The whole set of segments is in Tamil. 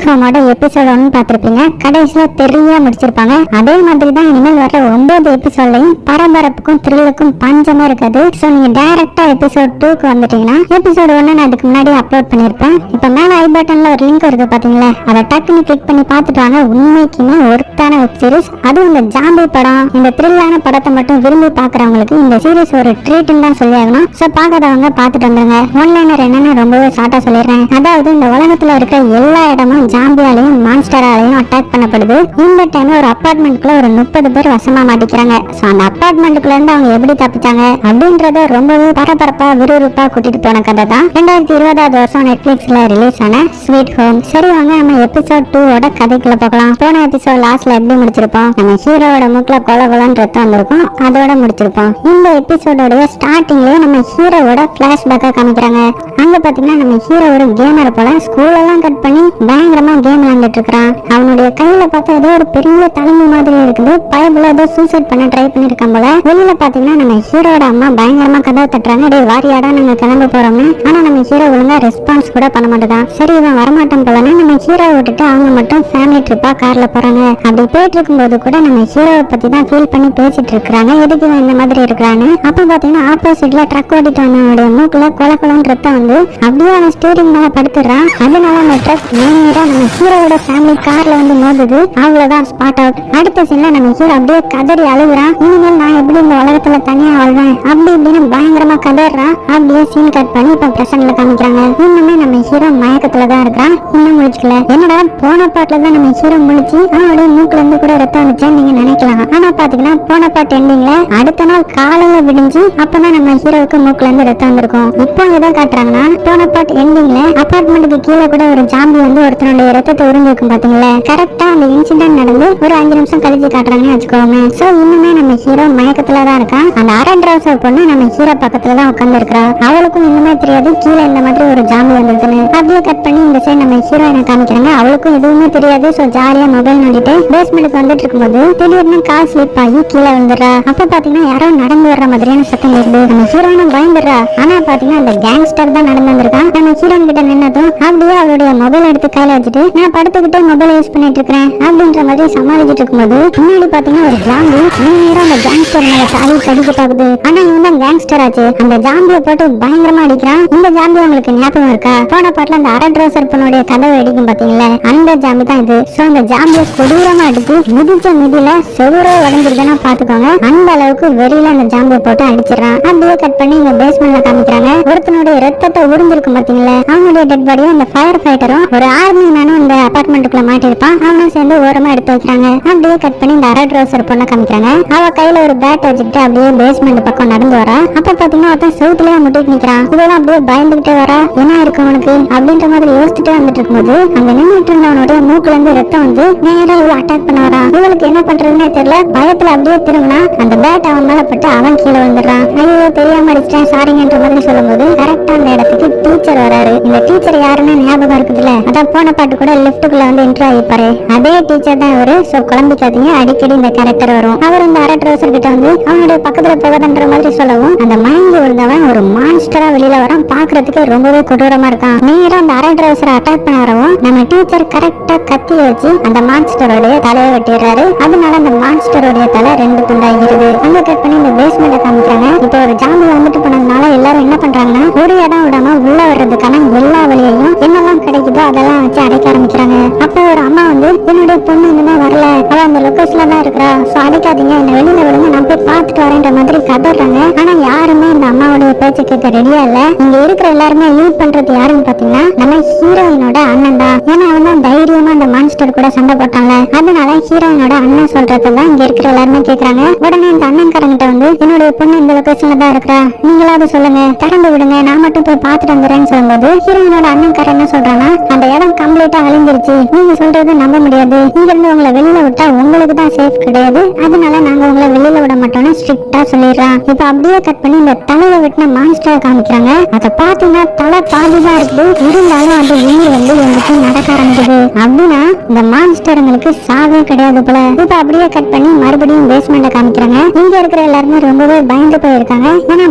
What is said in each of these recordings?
ஹோமோட எபிசோட் 1 பார்த்திருப்பீங்க. கடைசியில தெரியா முடிச்சிருப்பாங்க. அதே மாதிரி தான் இனிமேல் வர 9 எபிசோட்லயும் பரபரப்புக்கும் த்ரில்லுக்கும் பஞ்சமே இருக்காது. சோ நீங்க டைரக்டா எபிசோட் 2க்கு வந்துட்டீங்கன்னா எபிசோட் 1 நான் அதுக்கு முன்னாடி அப்லோட் பண்ணிருப்பேன். இப்ப மேல ஐ பட்டன்ல ஒரு லிங்க் இருக்கு பாத்தீங்களா, அதை டக்குன்னு கிளிக் பண்ணி பார்த்துட்டு வாங்க. உண்மைக்குமே ஒருத்தான வெப் சீரிஸ். அதுவும் இந்த ஜாம்பி படம், இந்த த்ரில்லான படத்தை மட்டும் விரும்பி பாக்குறவங்களுக்கு இந்த சீரிஸ் ஒரு ட்ரீட்னு தான் சொல்லி ஆகணும். சோ பாக்காதவங்க பார்த்துட்டு வந்துருங்க. ஒன்லைனர் என்னன்னு ரொம்பவே ஷார்ட்டா சொல்லிடுறேன். அதாவது இந்த உலகத்துல இருக்கிற எல்லா இடமும் ஜாம்பியாலையும் மான்ஸ்டராலையும் அட்டாக் பண்ணப்படுது. இந்த டைம்ல ஒரு அபார்ட்மெண்ட்குள்ள ஒரு 30 பேர் வசமா மாட்டிக்கிறாங்க. சோ அந்த அபார்ட்மெண்ட்குள்ள இருந்து அவங்க எப்படி தப்பிச்சாங்க அப்படின்றத ரொம்பவே பரபரப்பா விறுவிறுப்பா கூட்டிட்டு போன கதை தான் 2020 வருஷம் நெட்ஃபிளிக்ஸ்ல ரிலீஸ் ஆன ஸ்வீட் ஹோம். சரி வாங்க நம்ம எபிசோட் 2 ஓட கதைக்குள்ள போகலாம். போன எபிசோட் லாஸ்ட்ல எப்படி முடிச்சிருப்போம், நம்ம ஹீரோவோட மூக்குல கொலகொலன்னு ரத்தம் வந்திருக்கும், அதோட முடிச்சிருப்போம். இந்த எபிசோடோட ஸ்டார்டிங்லயே நம்ம ஹீரோவோட பிளாஷ்பேக்கா காமிக்கிறாங்க. அங்க பாத்தீங்கன்னா நம்ம ஹீரோ ஒரு கேமர் போல ஸ்கூல் எல்லாம் கட் பண்ணி பயங்கரமா கேம் விளையாண்டுட்டு இருக்கான். அவனுடைய கையில பார்த்தா ஏதோ ஒரு பெரிய தலைமை மாதிரி இருக்குது. பயபுல ஏதோ சூசைட் பண்ண ட்ரை பண்ணிருக்கான் போல. வெளியில பாத்தீங்கன்னா நம்ம ஹீரோட அம்மா பயங்கரமா கதவை தட்டுறாங்க. டே வாரியாடா நாங்க கிளம்ப போறோம்னு. ஆனா நம்ம ஹீரோ ஒழுங்கா ரெஸ்பான்ஸ் கூட பண்ண மாட்டேதான். சரி இவன் வரமாட்டான் போலன்னு நம்ம ஹீரோ விட்டுட்டு அவங்க மட்டும் ஃபேமிலி ட்ரிப்பா கார்ல போறாங்க. அப்படி போயிட்டு இருக்கும்போது கூட நம்ம ஹீரோவை பத்தி தான் ஃபீல் பண்ணி பேசிட்டு இருக்காங்க. எதுக்கு இவன் இந்த மாதிரி இருக்கிறான்னு. அப்ப பாத்தீங்கன்னா ஆப்போசிட்ல ட்ரக் ஓட்டிட்டு வந்தவனுடைய மூக்குல கொலகொலன்னு ரத்தம் வந்து அப்படியே அவன் ஸ்டீரிங் மேல படுத்துறான். அதனால அந்த ட்ரக் நேரா நம்ம ஹீரோவோட ஃபேமிலி கார்ல வந்து மோதுது. அவ்வளவுதான் ஸ்பாட் அவுட். அடுத்த சீன்ல நம்ம ஹீரோ அப்படியே கதறி அழுகுறான். இனிமேல் நான் எப்படி இந்த உலகத்துல தனியா வாழ்வேன் அப்படி இப்படின்னு பயங்கரமா கதறான். அப்படியே சீன் கட் பண்ணி இப்ப பிரசன்ட்ல காமிக்கிறாங்க. இன்னுமே நம்ம ஹீரோ மயக்கத்துலதான் இருக்கிறான். இன்னும் முழிச்சுக்கல. என்னடா போன பாட்டுல தான் நம்ம ஹீரோ முழிச்சு அவனுடைய மூக்குல இருந்து கூட ரத்தம் வந்துச்சான்னு நீங்க நினைக்கலாம். ஆனா பாத்தீங்கன்னா போன பாட்டு எண்டிங்ல அடுத்த நாள் காலையில விடிஞ்சு அப்பதான் நம்ம ஹீரோவுக்கு மூக்குல இருந்து ரத்தம் வந்திருக்கும். இப்போ எதை காட்டுறாங்கன்னா போன பாட்டு எண்டிங்ல அபார்ட்மெண்ட்டுக்கு கீழே கூட ஒரு ஜாம்பி வந்து ஒருத்தனுடைய ரத்தத்தை உறிஞ்சிருக்கும் பாத்தீங்களா. கரெக்டா அந்த இன்சிடென்ட் நடந்து ஒரு 5 நிமிஷம் கழிச்சு காட்டுறாங்கன்னு வச்சுக்கோங்க. சோ இன்னுமே நம்ம ஹீரோ மயக்கத்துலதான் இருக்கான். அந்த அரண்ட்ரவுசர் பொண்ணு நம்ம ஹீரோ பக்கத்துலதான் உட்கார்ந்து இருக்கா. அவளுக்கும் இன்னுமே தெரியாது கீழே இந்த மாதிரி ஒரு ஜாம்பி வந்திருக்குன்னு. அப்படியே கட் பண்ணி இந்த சைடு நம்ம ஹீரோயினை காமிக்கிறாங்க. அவளுக்கும் எதுவுமே தெரியாது. சோ ஜாலியா மொபைல் நோண்டிட்டு பேஸ்மெண்ட்டுக்கு வந்துட்டு இருக்கும்போது திடீர்னு கால் ஸ்லிப் ஆகி கீழே விழுந்துடுறா. அப்ப பாத்தீங்கன்னா யாரோ நடந்து வர்ற மாதிரியான சத்தம் கேக்குது. நம்ம ஹீரோயினும் பயந்துடுறா. ஆனா பாத்தீங்கன்னா அந்த கேங்ஸ்டர் தான் நடந்து வந்திருக்கான். நம்ம ஹீரோயின் கிட்ட நின்னதும் அப்படியே அவளுடைய மொபைல் எடுத்து கையில வச்சுட்டு நான் படுத்துக்கிட்டே மொபைல் யூஸ் பண்ணிட்டு இருக்கேன் அப்படின்ற மாதிரி சமாளிச்சுட்டு இருக்கும்போது முன்னாடி பாத்தீங்கன்னா ஒரு ஜாம்பி நேரம் அந்த கேங்ஸ்டர் மேல தாலி கடிக்க பாக்குது. ஆனா இவன் தான் கேங்ஸ்டர் ஆச்சு. அந்த ஜாம்பியை போட்டு பயங்கரமா அடிக்கிறான். இந்த ஜாம்பி உங்களுக்கு ஞாபகம் இருக்கா? போன பாட்டுல அந்த அரட்ரோசர் பொண்ணுடைய கதவை அடிக்கும் பாத்தீங்களா, அந்த ஜாம்பி தான் இது. சோ அந்த ஜாம்பியை கொடூரமா அடிச்சு மிதிச்ச மிதியில செவரோ உடஞ்சிருக்குன்னா பாத்துக்கோங்க. அந்த அளவுக்கு வெளியில அந்த ஜாம்பியை போட்டு அடிச்சிடறான். அப்படியே கட் பண்ணி இங்க பேஸ்மெண்ட்ல காமிக்கிறாங்க. ஒருத்தனுடைய ரத்தத்தை உறிஞ்சிருக்கும் பாத்தீங்களா, அவனுடைய டெட் பாடியை அந்த ஃபயர் ஃபைட்டரும் ஒரு ஆர்மி மேனும் இந்த அபார்ட்மெண்ட்டுக்குள்ள மாட்டிருப்பான். அவனும் சேர்ந்து ஓரமா எடுத்து வைக்கிறாங்க. அப்படியே கட் பண்ணி இந்த அரட்ரோசர் பொண்ணை காமிக்கிறாங்க. அவ கையில ஒரு பேட் வச்சுக்கிட்டு அப்படியே பேஸ்மெண்ட் பக்கம் நடந்து வரா. அப்ப பாத்தீங்கன்னா ஒருத்தன் செவுத்துலயே முட்டிட்டு நிக்கிறான். இதெல்லாம் அப்படியே பயந்துகிட்டே வரா. என்ன இருக்கு அவனுக்கு அப்படின்ற மாதிரி யோசிச்சுட்டே வந்துட்டு இருக்கும்போது அங்க நின்றுட்டு இருந்தவனுடைய மூக்குல இருந்து ரத்தம் வந்து நேரா இவளை அட்டாக் பண்ண வரா. இவளுக்கு என்ன பண்றதுன்னே தெரியல. பயத்துல அப்படியே திரும்பினா அந்த பேட் அவன் மேல பட்டு அவன் கீழே விழுந்துடுறான். ஐயோ தெரியாம அடிச்சிட்டேன் சாரிங்கன்ற மாதிரி சொல்லும்போது கரெக்டா அந்த இடத்துக்கு டீச்சர் வராரு. இந்த டீச்சர் யாருன்னு ஞாபகம் இருக்குதுல்ல, அதான் போன பாட்டு கூட லிப்டுக்குள்ள வந்து என்ட்ரி ஆகிப்பாரு. அதே டீச்சர் தான் இவரு. சோ குழம்பிக்காதீங்க, அடிக்கடி இந்த கேரக்டர் வரும். அவர் இந்த அரட்ரோசர் கிட்ட வந்து அவனுடைய பக்கத்துல போகாதன்ற மாதிரி சொல்லவும் அந்த மயங்கி விழுந்தவன் ஒரு மான்ஸ்டரா வெளியில வரான். பாக்குறதுக்கு ரொம்பவே கொடூரமா இருக்கான். நேரா அந்த அரட்ரோசரை அட்டாக் பண்ண வரவும் நம்ம டீச்சர் கரெக்டா கத்தி வச்சு அந்த மான்ஸ்டரோடைய தலையை வெட்டிடுறாரு. அதனால அந்த மான்ஸ்டரோடைய தலை 2 துண்டாகிறது. அங்க கட் பண்ணி இந்த பேஸ்மெண்ட்டை காமிக்கிறாங்க. இப்போ ஒரு ஜாம்பி வந்துட்டு போனதுனால எல்லாரும் என்ன பண்றாங்கன்னா ஒரு இடம் விடாம உள்ள வர்றதுக்கான எல்லா வழியையும் என்னெல்லாம் கிடைக்குதோ அதெல்லாம் வச்சு அடைக்க ஆரம்பிக்கிறாங்க. அப்ப ஒரு அம்மா வந்து என்னுடைய பொண்ணு இன்னுமே வரல, அவ அந்த லொகேஷன்ல தான் இருக்கிறா, சோ அடைக்காதீங்க, என்ன வெளியில விடுங்க, நான் போய் பார்த்துட்டு வரேன்ற மாதிரி கதறாங்க. ஆனா யாருமே இந்த அம்மாவுடைய பேச்சை கேட்க ரெடியா இல்ல. இங்க இருக்கிற எல்லாருமே ஹெல்ப் பண்றது யாருன்னு பாத்தீங்கன்னா நம்ம ஹீரோயினோட அண்ணன் தான். ஏன்னா அவன் தான் தைரியமா அந்த மான்ஸ்டர் கூட சண்டை போட்டாங்க. அதனால ஹீரோயினோட அண்ணன் சொல்றதெல்லாம் இங்க இருக்கிற எல்லாருமே கேக்குறாங்க. உடனே இந்த அண்ணன்காரங்கிட்ட வந்து என்னுடைய பொண்ணு இந்த லொகேஷன்ல தான் இருக்கிறா, நீங்களாவது சொல்லுங்க, திறந்து விடுங்க, நான் மட்டும் போய் பார்த்துட்டு வந்துடுறேன்னு சொல்லும்போது ஹீரோயினோட அண்ணன்காரன் என்ன சொல்றான்னா அந்த இடம் கம்ப்ளீட்டா அழிஞ்சிருச்சு, நீங்க சொல்றது நம்ப முடியாது, இங்க இருந்து உங்களை வெளியில விட்டா உங்களுக்கு தான் சேஃப் கிடையாது, அதனால நாங்க உங்களை வெளியில விட மாட்டோம்னு ஸ்ட்ரிக்டா சொல்லிடுறான். இப்ப அப்படியே கட் பண்ணி இந்த தலையை வெட்டின மான்ஸ்டரை காமிக்கிறாங்க. அதை பாத்தீங்கன்னா தலை பாதிதான் இருக்குது, இருந்தாலும் அந்த உயிர் வந்து எங்களுக்கு நடக்க ஆரம்பிக்குது. அப்படின்னா இந்த மான்ஸ்டருங்களுக்கு சாவே கிடையாது போல. இப்ப அப்படியே கட் பண்ணி மறுபடியும் பேஸ்மெண்ட்ல காமிக்கிறாங்க. இங்க இருக்கிற எல்லாருமே ரொம்பவே பயந்து போயிருக்காங்க. ஏன்னா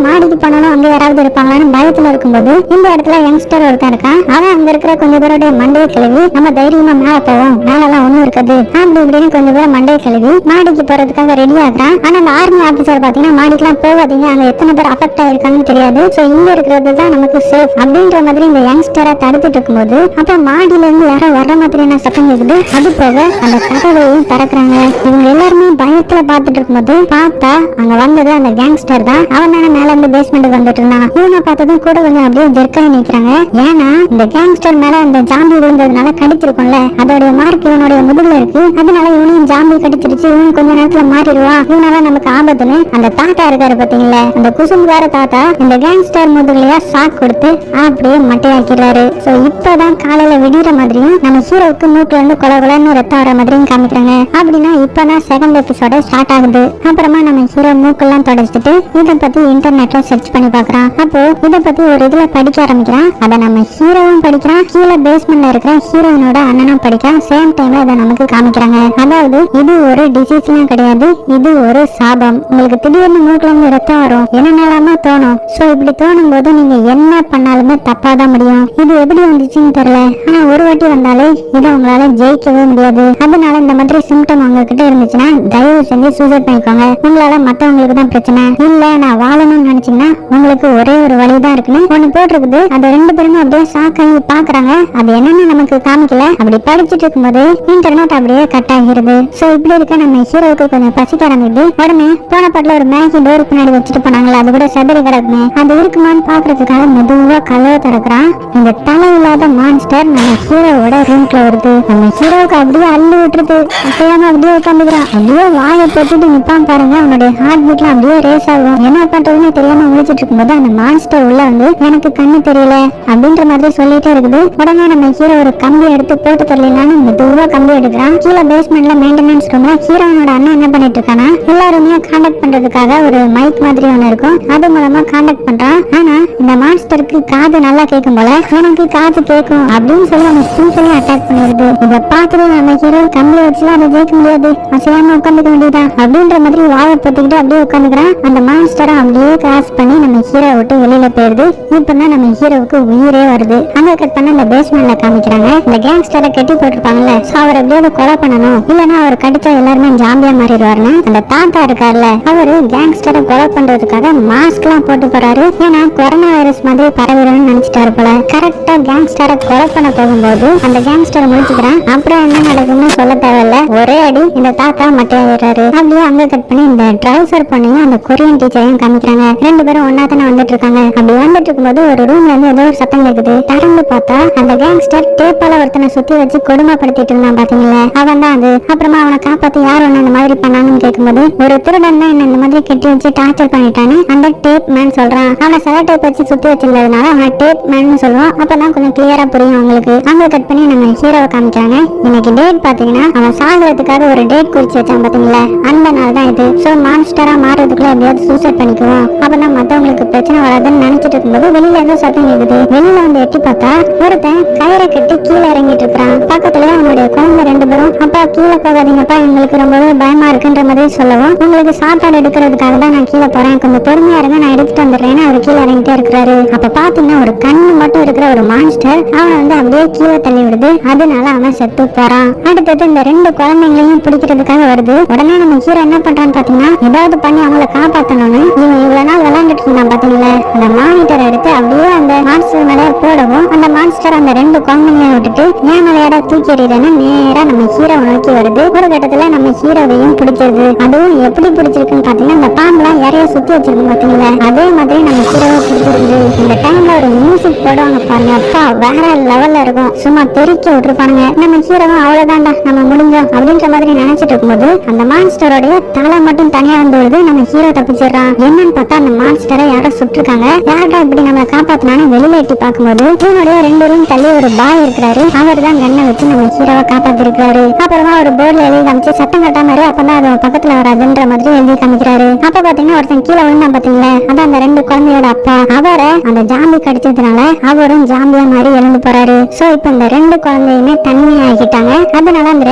மாடிக்கு போனாலும் அங்க யாராவது இருப்பாங்களான்னு பயத்துல இருக்கும்போது இந்த இடத்துல யங்ஸ்டர் ஒருத்தன் இருக்கான். அவன் அங்க இருக்கிற கொஞ்சம் பேருடைய மண்டையை கிளவி நம்ம தைரியமா மேல போவோம், மேலெல்லாம் ஒண்ணும் இருக்காது அப்படி இப்படின்னு கொஞ்சம் பேர் மண்டையை கிளவி மாடிக்கு போறதுக்காக ரெடி ஆகுறான். ஆனா அந்த ஆர்மி ஆபீசர் பாத்தீங்கன்னா மாடிக்கெல்லாம் போகாதீங்க, அங்க எத்தனை பேர் அஃபெக்ட் ஆயிருக்காங்கன்னு தெரியாது, சோ இங்க இருக்கிறது தான் நமக்கு சேஃப் அப்படின்ற மாதிரி இந்த யங்ஸ்டரை தடுத்துட்டு இருக்கும்போது அப்ப மாடியில இருந்து யாரோ வர்ற மாதிரியான சத்தம் கேக்குது. அது போக அந்த கதவையும் திறக்கிறாங்க. இவங்க எல்லாருமே பயத்துல பாத்துட்டு இருக்கும்போது பார்த்தா அங்க வந்தது அந்த கேங்ஸ்டர் தான். அவன் தானே மேல இருந்து பேஸ்மெண்ட் வந்துட்டு இருந்தான். இவங்க பார்த்ததும் கூட கொஞ்சம் அப்படியே ஜெர்க்காய் நிக்கிறாங்க. ஏன்னா இந்த கேங்ஸ்டர் மேல அந்த ஜாம்பி விழுந்ததுனால கடிச்சிருக்கும்ல, அதோட மார்க் இவனுடைய முதுகுல இருக்கு. அதனால இவனையும் ஜாம்பி கடிச்சிருச்சு, இவன் கொஞ்ச நேரத்துல மாறிடுவா, இவனால நமக்கு ஆபத்துன்னு அந்த தாத்தா இருக்காரு பாத்தீங்களா, அந்த குசும்புகார தாத்தா இந்த கேங்ஸ்டர் முதுகுலையா ஷாக் கொடுத்து அப்படியே மட்டையாக்கிறாரு. சோ இப்பதான் காலையில விடிற மாதிரியும் நம்ம ஹீரோவுக்கு மூக்குல இருந்து கொல கொலன்னு ரத்தம் வர மாதிரியும் காமிக்கிறாங்க. அப்படின்னா இப்பதான் செகண்ட் எபிசோட ஸ்டார்ட் ஆகுது. அப்புறமா நம்ம ஹீரோ மூக்கெல்லாம் தொடச்சிட்டு இதை பத்தி இன்டர்நெட்ல சர்ச் பண்ணி பாக்குறான். அப்போ இதை பத்தி ஒரு இதுல படிக்க ஆரம்பிக்கிறான். அதை நம்ம ஹீரோவும் படிக்கிறான், கீழே பேஸ்மெண்ட்ல இருக்கிற ஹீரோயினோட அண்ணனும் படிக்கிறான். சேம் டைம்ல அதை நமக்கு காமிக்கிறாங்க. அதாவது இது ஒரு டிசீஸ்லாம் கிடையாது, இது ஒரு சாபம். உங்களுக்கு திடீர்னு மூக்குல இருந்து ரத்தம் வரும், என்னென்னலாமா தோணும். சோ இப்படி தோணும் போது நீங்க என்ன பண்ணாலுமே தப்பாதான் முடியும். இது எப்படி வந்துச்சுன்னு தெரியல, ஆனா ஒரு வாட்டி வந்தாலே இதை உங்களால ஜெயிக்கவே முடியாது. அதனால இந்த மாதிரி சிம்டம் உங்ககிட்ட இருந்துச்சுன்னா தயவு செஞ்சு சூசைட் பண்ணிக்கோங்க. உங்களால மத்தவங்களுக்கு தான் பிரச்சனை இல்ல, நான் வாழணும்னு நினைச்சீங்கன்னா உங்களுக்கு ஒரே ஒரு வழிதான் இருக்குன்னு ஒண்ணு போட்டிருக்குது. அதை ரெண்டு பேருமே அப்படியே ஷாக் ஆகி பாக்குறாங்க. அது என்னன்னு நமக்கு காமிக்கல. அப்படி படிச்சுட்டு இருக்கும்போது இன்டர்நெட் அப்படியே கட் ஆகிருது. சோ இப்படி இருக்க நம்ம ஹீரோவுக்கு கொஞ்சம் பசிக்க ஆரம்பிக்குது. உடனே போன பாட்டுல ஒரு மேகி டோர் பின்னாடி வச்சுட்டு போனாங்களா, அது கூட செதறி கிடக்குமே, அது இருக்குமான்னு பாக்குறதுக்காக மெதுவா கதவை திறக்கிறான். இந்த தலை இல்லாத மான்ஸ்டர் நம்ம ஹீரோவோட ரூம்குள்ள வருது. நம்ம ஹீரோவுக்கு அப்படியே அள்ளி விட்டுருது. அப்பயாம அப்படியே உட்காந்துக்கிறான். அப்படியே வாயை போட்டுட்டு நிப்பான் பாருங்க. அவனுடைய ஹார்ட் பீட்லாம் அப்படியே ரேஸ் ஆகும். என்ன பண்றதுன்னு தெரியாம முழிச்சிட்டு இருக்கும்போது அந்த மான்ஸ்டர் உள்ள வந்து எனக்கு கண்ணு தெரியல அப்படின்ற மாதிரி சொல்லிட்டே இருக்குது. உடனே நம்ம ஹீரோ ஒரு கம்பி எடுத்து போட்டு தரலான்னு மெதுவா கம்பி எடுக்கிறான். கீழே பேஸ்மெண்ட்ல மெயின்டெனன்ஸ் ரூம்ல ஹீரோனோட அண்ணன் என்ன பண்ணிட்டு இருக்கானா, எல்லாருமே கான்டாக்ட் பண்றதுக்காக ஒரு மைக் மாதிரி ஒண்ணு இருக்கும், அது மூலமா கான்டாக்ட் பண்றான். ஆனா இந்த மான்ஸ்டருக்கு காது நல்லா கேட்கும் போல, எனக்கு காது கேட்கும் அப்படின்னு சொல்லி அவனை சிம்பிளி அட்டாக் பண்ணிடுது. இதை பார்த்துட்டு நம்ம ஹீரோ கம்பி வச்சுலாம் அதை ஜெயிக்க முடியாது, அசையாம உட்காந்துக்க வேண்டியதான் அப்படின்ற மாதிரி வாயை பொத்திக்கிட்டு அப்படியே உட்காந்துக்கிறான். அந்த மான்ஸ்டரை அப்படியே கிராஸ் பண்ணி நம்ம ஹீரோ விட்டு வெளியில போயிருது. இப்பதான் நம்ம ஹீரோவுக்கு உயிரே வருது. அங்க கட் பண்ண அந்த பேஸ்மெண்ட்ல காமிக்கிறாங்க. இந்த கேங்ஸ்டரை கட்டி போட்டிருப்பாங்கல்ல, அவர் எப்படியாவது கொலை பண்ணணும், இல்லன்னா அவர் கடிச்சா எல்லாருமே ஜாம்பியா மாறிடுவாருன்னு அந்த தாத்தா இருக்காருல்ல, அவரு கேங்ஸ்டரை கொலை பண்றதுக்காக மாஸ்க் எல்லாம் போட்டு போறாரு. ஏன்னா கொரோனா வைரஸ் மாதிரி பரவிடும்னு நினைச்சிட்டாரு போல. கரெக்டா கேங்ஸ்டரை கொலை பண்ண போகும்போது அந்த கேங்ஸ்டரை முடிச்சுக்கிறான். அப்புறம் என்ன நடக்கும்னு சொல்ல தேவையில்ல, ஒரே அடி இந்த தாத்தா மட்டையாடுறாரு. அப்படியே அங்க கட் பண்ணி இந்த ட்ரௌசர் பண்ணியும் அந்த கொரியன் டீச்சரையும் காமிக்கிறாங்க. ரெண்டு பேரும் ஒன்னா தானே வந்துட்டு இருக்காங்க. அப்படி வந்துட்டு இருக்கும்போது ஒரு ரூம்ல இருந்து ஏதோ ஒரு சத்தம் கேக்குது. திறந்து பார்த்தா அந்த கேங்ஸ்டர் டேப்பால ஒருத்தனை சுத்தி வச்சு கொடுமைப்படுத்திட்டு இருந்தான் பாத்தீங்களா, அவன் தான் அது. அப்புறமா அவனை காப்பாத்தி யார் ஒண்ணு இந்த மாதிரி பண்ணாங்கன்னு கேட்கும்போது ஒரு திருடன் தான் என்ன இந்த மாதிரி கட்டி வச்சு டார்ச்சர் பண்ணிட்டான்னு அந்த டேப் மேன் சொல்றான். அவனை செல டேப் வச்சு சுத்தி வச்சிருந்ததுனால அவனை டேப் மேன் சொல்லுவான். அப்பதான் கொஞ்சம் கிளியரா புரியும் உங்களுக்கு. அங்க கட் பண்ணி நம்ம ஹீரோவை காமிக்கிறாங்க. இன்னைக்கு டேட் பாத்தீங்கன்னா அவன் சாகிறதுக்காக ஒரு டேட் குறிச்சு வச்சான் பாத்தீங்களா, அந்த நாள் தான் இது. சோ மான்ஸ்டரா மாறதுக்குள்ள எப்படியாவது சூசைட் பண்ணிக்குவோம், அப்பதான் மத்தவங்களுக்கு பிரச்சனை வராதுன்னு நினைச்சிட்டு இருக்கும்போது வெளியில ஏதோ சத்தம் கேக்குது. வெளியில வந்து எட்டி பார்த்தா ஒருத்தன் கயிறை கட்டி கீழே இறங்கிட்டு இருக்கிறான். பக்கத்துல அவனுடைய குழந்தை ரெண்டு பேரும் அப்பா கீழே போகாதீங்கப்பா, எங்களுக்கு ரொம்பவே பயமா இருக்குன்ற மாதிரி சொல்லவும், உங்களுக்கு சாப்பாடு எடுக்கிறதுக்காக தான் நான் கீழே போறேன், கொஞ்சம் பொறுமையா இருங்க, நான் எடுத்துட்டு வந்துடுறேன்னு அவர் கீழே இறங்கிட்டே இருக்கிறாரு. அப்ப பாத்தீங்கன்னா ஒரு கண்ணு மட்டும் இருக்கிற ஒரு மான்ஸ்டர் அவனை வந்து அப்படியே கீழே தள்ளி விடுது. அதனால அவன் செத்து போறான். அடுத்தது இந்த ரெண்டு குழந்தைங்களையும் பிடிக்கிறதுக்காக வருது. உடனே நம்ம ஹீரோ என்ன பண்றான்னு பாத்தீங்கன்னா ஏதாவது பண்ணி அவங்கள காப்பாத்தணும்னு இவன் இவ்வளவு நாள் விளையாண்டுட்டு இருந்தான் பாத்தீங்களா, அந்த மானிட்டர் எடுத்து அப்படியே அந்த மான்ஸ்டர் மேல போடவும் அந்த மான்ஸ்டர் அந்த ரெண்டு குழந்தைங்களை விட்டுட்டு ஏன் விளையாட தூக்கி எறியறன்னு நேரா நம்ம ஹீரோ நோக்கி வருது. ஒரு கட்டத்துல நம்ம ஹீரோவையும் பிடிச்சிருது. அதுவும் எப்படி பிடிச்சிருக்குன்னு பாத்தீங்கன்னா இந்த பாம்பெல்லாம் யாரையோ சுத்தி வச்சிருக்கு பாத்தீங்களா, அதே மாதிரி நம்ம ஹீரோவை பிடிச்சிருக்கு. இந்த டைம்ல ஒரு மியூசிக் போடுவாங்க பாருங்க, அப்பா வேற லெவல்ல இருக்கும், சும்மா தெறிக்க விட்டுருப்பானுங்க. நம்ம ஹீரோவும் அவ்வளவுதான்டா நம்ம முடிஞ்சோம் அப்படின்ற மாதிரி நினைச்சிட்டு இருக்கும்போது அந்த மான்ஸ்டரோடைய தலை மட்டும் தனியா வந்து வருது. நம்ம ஹீரோ தப்பிச்சிடறான். என்னன்னு பார்த்தா அந்த மான்ஸ்டரை யாரோ சுட்டிருக்காங்க. யார்டா இப்படி நம்மளை காப்பாத்தினான்னு வெளியில எட்டி பார்க்கும்போது இவனுடைய ரெண்டு ரூம் தள்ளி ஒரு பாய் இருக்கிறாரு. அவர் தான் கண்ணை வச்சு நம்ம ஹீரோவை காப்பாத்தி இருக்காரு. அப்புறமா ஒரு போர்டுல எழுதி காமிச்சு சத்தம் கட்டாம அப்பதான் அது பக்கத்துல வராதுன்ற மாதிரி எழுதி காமிக்கிறாரு. அப்ப பாத்தீங்கன்னா ஒருத்தன் கீழே விழுந்தான் பாத்தீங்களா, அதான் அந்த ரெண்டு குழந்தையோட அப்பா. அவரை அந்த ஜாம்பி கடிச்சதுனால அவரும் ஜாம்பியா மாதிரி எழுந்து போறாரு. சோ இப்ப இந்த ரெண்டு குழந்தையுமே தனிமையா ஆகிட்டாங்க. அதனால அந்த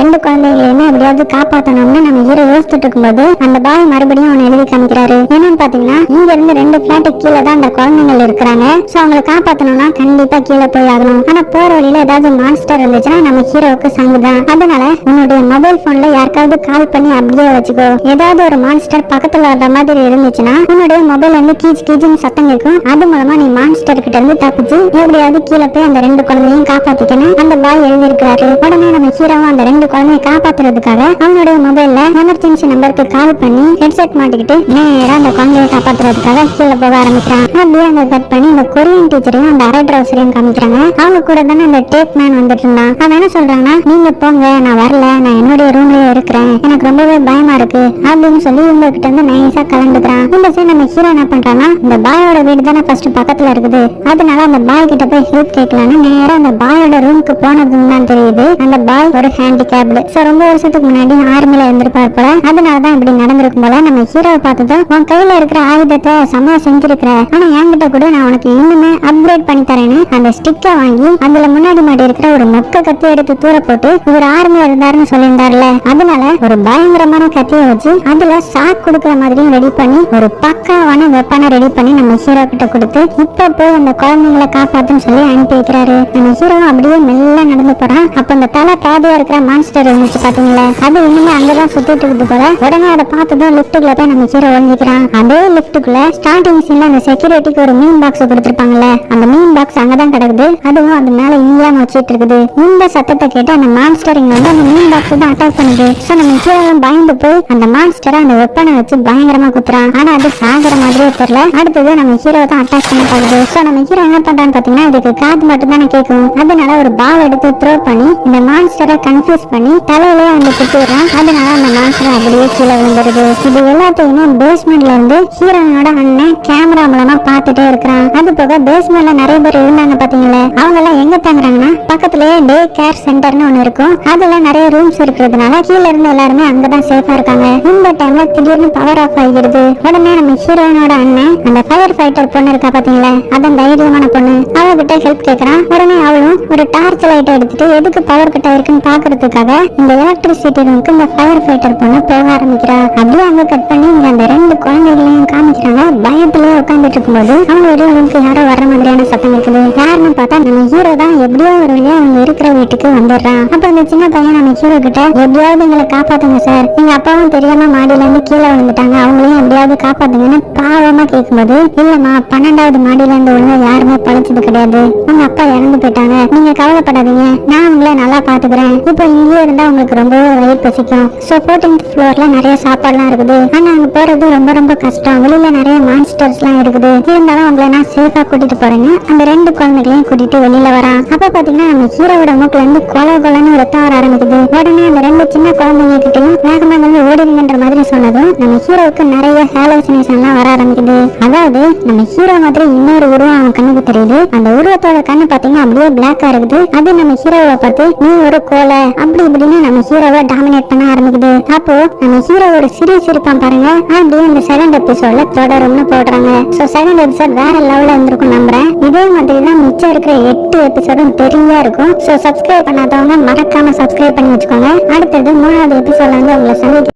வந்துட்டு இருக்கும்போது அந்த பாய் மறுபடியும் அவனை எழுதி காமிக்கிறாரு. என்னன்னு பாத்தீங்கன்னா இங்க இருந்து 2 பிளாட் கீழே தான் அந்த குழந்தைகள் இருக்கிறாங்க. சோ அவங்களை காப்பாத்தணும்னா கண்டிப்பா கீழே போய் ஆகணும். ஆனா போற வழியில ஏதாவது மான்ஸ்டர் இருந்துச்சுன்னா நம்ம ஹீரோவுக்கு சங்குதான். அதனால உன்னுடைய மொபைல் போன்ல யாருக்காவது கால் பண்ணி அப்படியே வச்சுக்கோ. ஏதாவது ஒரு மான்ஸ்டர் பக்கத்துல வர்ற மாதிரி இருந்துச்சுன்னா உன்னுடைய மொபைல் வந்து கீச் கீச்சுன்னு சத்தம் கேட்கும். அது மூலமா நீ மான்ஸ்டர் கிட்ட இருந்து தப்பிச்சு எப்படியாவது கீழே போய் அந்த 2 குழந்தையும் காப்பாத்திக்கணும் அந்த பாய் எழுதியிருக்காரு. உடனே நம்ம ஹீரோவும் அந்த 2 குழந்தைய காப்பாத்துறதுக்காக அவனுடைய மொபைல்ல எமர்ஜென்சி நம்பருக்கு கால் பண்ணி ஹெட்செட் மாட்டிக்கிட்டு நேரா அந்த குழந்தைய காப்பாத்துறதுக்காக கீழே போக ஆரம்பிக்கிறான். அப்படியே அங்க கட் பண்ணி இந்த கொரியன் டீச்சரையும் அந்த அரை ட்ரௌசரையும் காமிக்கிறாங்க. அவங்க கூட தானே அந்த டேப் மேன் வந்துட்டு இருந்தான். அவன் என்ன சொல்றாங்கன்னா, நீங்க போங்க, நான் வரல, நான் என்னுடைய ரூம்லயே இருக்கிறேன், எனக்கு ரொம்பவே பயமா இருக்கு அப்படின்னு சொல்லி இவங்க கிட்ட இருந்து நைஸா கலந்துக்கிறான். இந்த சைடு நம்ம ஹீரோ என்ன பண்றான்னா, இந்த பாயோட வீடு தானே ஃபர்ஸ்ட் பக்கத்துல இருக்குது, அதனால அந்த பாய் கிட்ட போய் ஹெல்ப் கேட்கலான்னு நேரா அந்த பாயோட ரூமுக்கு போனதுன்னு தான் தெரியுது அந்த பாய் ஒரு ஹேண்டிகேப்டு. சோ ரொம்ப வருஷத்துக்கு முன்னாடி ஆர்மில இருந்திருப்பார் போல, அதனாலதான் இப்படி நடந்திருக்கும் போல. நம்ம ஹீரோவை பார்த்ததும் உன் கையில இருக்கிற ஆயுதத்தை செம்மையா செஞ்சிருக்கிற, ஆனா என்கிட்ட கூட நான் உனக்கு இன்னுமே அப்கிரேட் பண்ணி தரேன்னு அந்த ஸ்டிக்கை வாங்கி அதுல முன்னாடி மாடி இருக்கிற ஒரு மொக்க கத்தி எடுத்து தூர போட்டு இவர் ஆர்மியா இருந்தாருன்னு சொல்லியிருந்தாருல, அதனால ஒரு பயங்கரமான கத்தியை வச்சு அதுல ஷாக் கொடுக்குற மாதிரியும் ரெடி பண்ணி ஒரு பக்காவான வெப்பனை ரெடி பண்ணி நம்ம ஹீரோ கிட்ட கொடுத்து இப்ப போய் அந்த குழந்தைங்களை காப்பாத்துன்னு சொல்லி அனுப்பி வைக்கிறாரு. நம்ம ஹீரோ அப்படியே மெல்ல நடந்து போறான். அப்ப அந்த தலை பாதியா இருக்கிற மான்ஸ்டர் இருந்துச்சு பாத்தீங்களா, அது இன்னுமே அங்கதான் சுத்திட்டு இருக்குது போல. உடனே அதை பார்த்ததும் லிப்டுக்குள்ள போய் நம்ம ஹீரோ ஒழிஞ்சிக்கிறான். அதே லிப்டுக்குள்ள ஸ்டார்டிங் சீன்ல அந்த செக்யூரிட்டிக்கு ஒரு மீன் பாக்ஸ் கொடுத்திருப்பாங்கல்ல, அந்த மீன் பாக்ஸ் அங்கதான் கிடக்குது. அதுவும் அது மேல இங்கேயாம வச்சிட்டு இருக்குது. இந்த சத்தத்தை கேட்டு அந்த மான்ஸ்டர் இங்க வந்து அந்த மீன் பாக்ஸ் தான் அட்டாக் பண்ணுது. சோ நம்ம ஹீரோவும் பயந்து போய் அந்த மான்ஸ்டரை அந்த வெப்பனை வச்சு பயங்கரமா குத்துறான். ஆனா அது சாகிற மாதிரியே தெரியல. அடுத்தது நம்ம ஹீரோ தான் அட்டாக் பண்ண பாக்குது. சோ நம்ம ஹீரோ என்ன பண்றான்னு பாத்தீங்கன்னா, இதுக்கு காது மட்டும் தானே கேட்கும், அதனால ஒரு பால் எடுத்து த்ரோ பண்ணி இந்த மான்ஸ்டரை கன்ஃபியூஸ் பண்ணி தலையிலேயே வந்து குத்திடுறான். அதனால அந்த மான்ஸ்டர் அப்படியே கீழே விழுந்துருது. இது எல்லாத்தையுமே பேஸ்மெண்ட்ல இருந்து ஹீரோனோட அண்ணன் கேமரா மூலமா பாத்துட்டே இருக்கிறான். அது போக பேஸ்மெண்ட்ல நிறைய பேர் இருந்தாங்க பாத்தீங்களா, அவங்க எல்லாம் எங்க தங்குறாங்கன்னா பக்கத்துலயே டே கேர் சென்டர்னு ஒண்ணு இருக்கும். அதுல நிறைய ரூம்ஸ் இருக்கிறதுனால கீழே இருந்து எல்லாருமே அங்கதான் சேஃபா இருக்காங்க. இந்த டைம்ல திடீர்னு பவர் ஆஃப் ஆகிடுது. உடனே நம்ம ஹீரோயினோட அண்ணன் அந்த ஃபயர் ஃபைட்டர் பொண்ணு இருக்கா பாத்தீங்களா, அதான் தைரியமான பொண்ணு, அவகிட்ட ஹெல்ப் கேக்குறான். உடனே அவளும் ஒரு டார்ச் லைட் எடுத்துட்டு எதுக்கு பவர் கட் ஆயிருக்குன்னு பாக்குறதுக்காக இந்த எலக்ட்ரிசிட்டி ரூமுக்கு இந்த ஃபயர் ஃபைட்டர் பொண்ணு போக ஆரம்பிக்கிறா. அப்படியே அங்க கட் பண்ணி இங்க அந்த 2 குழந்தைகளையும் காமிக்கிறாங்க. பயத்திலேயே உட்காந்துட்டு இருக்கும்போது அவங்களுடைய ரூமுக்கு யாரோ வர்ற மாதிரியான சத்தம் இருக்குது. யாருன்னு பார்த்தா நம்ம ஹீரோ தான் எப்படியோ ஒரு வழியா அவங்க இருக்கிற வீட்டுக்கு வந்துடுறான். அப்ப அந்த சின்ன பையன் நம்ம ஹீரோ கிட்ட, எப்படியாவது எங்களை காப்பாத்துங்க சார், எங்க அப்பாவும் தெரியாம மாடியில இருந்து கீழே விழுந்துட்டாங்க, அவங்களையும் எப்படியாவது காப்பாத்துங்கன்னு பாவமா கேட்கும்போது, இல்லம்மா 12வது மாடியில இருந்து ஒழுங்கா யாருமே பழச்சது கிடையாது, உங்க அப்பா இறந்து போயிட்டாங்க, நீங்க கவலைப்படாதீங்க, நான் உங்களை நல்லா பாத்துக்கிறேன், இப்போ இங்கே இருந்தா உங்களுக்கு ரொம்பவே வயிறு பசிக்கும். சோ 14th ஃப்ளோர்ல நிறைய சாப்பாடுலாம் இருக்குது, ஆனா அங்க போறது ரொம்ப ரொம்ப கஷ்டம், வெளியில நிறைய மான்ஸ்டர்ஸ் எல்லாம் இருக்குது, இருந்தாலும் உங்களை நான் சேஃபா கூட்டிட்டு போறேன்னு அந்த 2 குழந்தைகளையும் கூட்டிட்டு வெளியில வரான். அப்ப பாத்தீங்கன்னா நம்ம ஹீரோவோட மூக்குல இருந்து கொலன்னு ரத்தம் வர ஆரம்பிக்குது. உடனே அந்த 2 சின்ன குழந்தைங்க கிட்டையும் வேகமா வந்து ஓடிடுங்கன்ற மாதிரி சொன்னதும் நம்ம ஹீரோவுக்கு நிறைய ஹாலுசினேஷன் எல்லாம் வர ஆரம்பிக்குது. அதாவது நம்ம ஹீரோ மாதிரி இன்னொரு உருவம் அவன் கண்ணுக்கு தெரியுது. அந்த உருவத்தோட கண்ணு பாத்தீங்கன்னா அப்படியே பிளாக்கா இருக்குது. அது நம்ம ஹீரோவை பார்த்து நீ ஒரு கோலை அப்படி இப்படின்னு நம்ம ஹீரோவை டாமினேட் பண்ண ஆரம்பிக்குது. அப்போ நம்ம ஹீரோவோட சீரியஸ் இருப்பான் பாருங்க, அப்படியே இந்த 2nd எபிசோட்ல தொடரும்னு போடுறாங்க. சோ 2nd எபிசோட் வேற லெவல்ல இருந்திருக்கும் நம்புறேன். இதே மாதிரி தான் மிச்சம் இருக்கிற 8 எபிசோடும் தெரியா இருக்கும். சோ சப்ஸ்கிரைப் பண்ணாதவங்க மறக்காம சப்ஸ்கிரைப் பண்ணி வச்சுக்கோங்க. அடுத்தது 3வது எபிசோட்ல வந்து உங்களை சந்திக்க